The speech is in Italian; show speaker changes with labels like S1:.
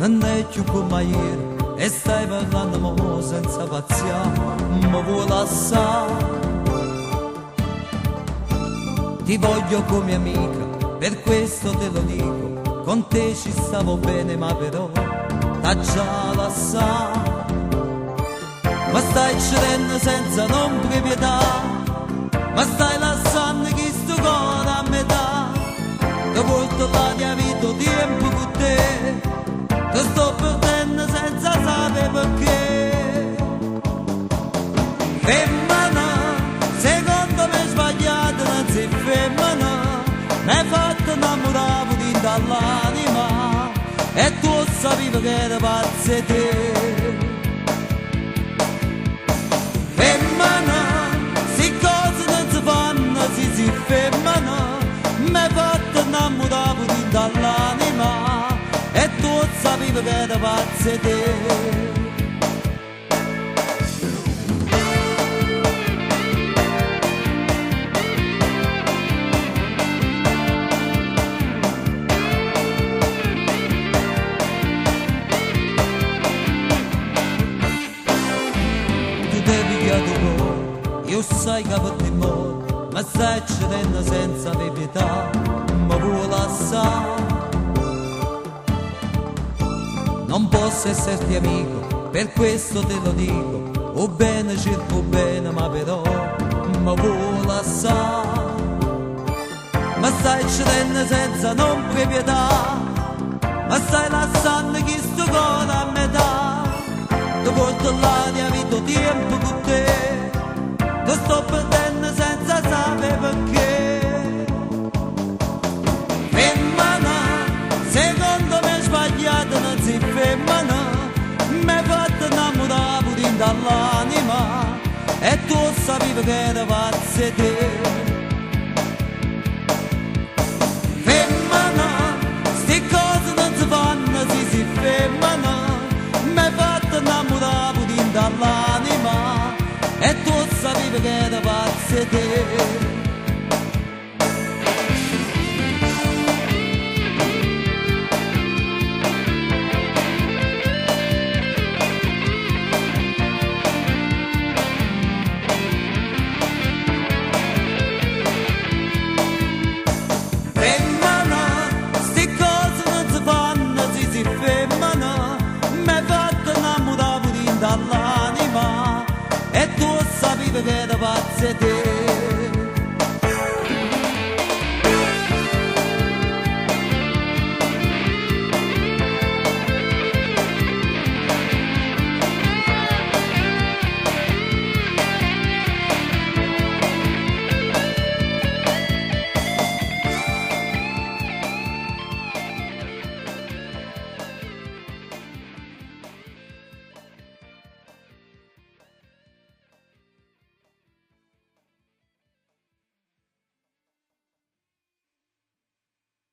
S1: non è più come ieri e stai parlando mo senza pazienza, mi vuoi lasciare. Ti voglio come amica, per questo te lo dico, con te ci stavo bene ma però t'ha già lasciato. Ma stai cedendo senza non proprietà, ma stai lasciando chi sto cuore a metà. Ti porto la mia vita tempo con te, ti sto perdendo senza sapere perché. Femmina, secondo me sbagliato non sei femmina, mi hai fatto innamorare dall'anima e tu sapevi che era pazza te. Femmina, si cose non si fanno, si femmina, mi hai fatto innamorare dall'anima e tu sapevi che era pazza te. Io sai che per timore, ma stai cedendo senza pietà, mi vuoi lasciare. Non posso esserti amico, per questo te lo dico, o bene cerco bene, ma però mi vuoi lasciare. Ma stai cedendo senza non proprietà, ma stai lasciando chi sto cuore a metà. Ti porto la mia vita tempo con te, ti sto perdendo senza sapere perché. Femmina, secondo me sbagliato non sei femmina, mi hai fatto innamorare pure dall'anima e tu sapevi che era pazza te. Femmina, sti cose non si fanno, si femmina, mi hai fatto innamorare pure dall'anima e tu sapevi che era pazza te. Femmina, sti cose non si fanno, si femmina, mi hai fatto innamorare pure dall'anima e tu sapevi che era pazza te.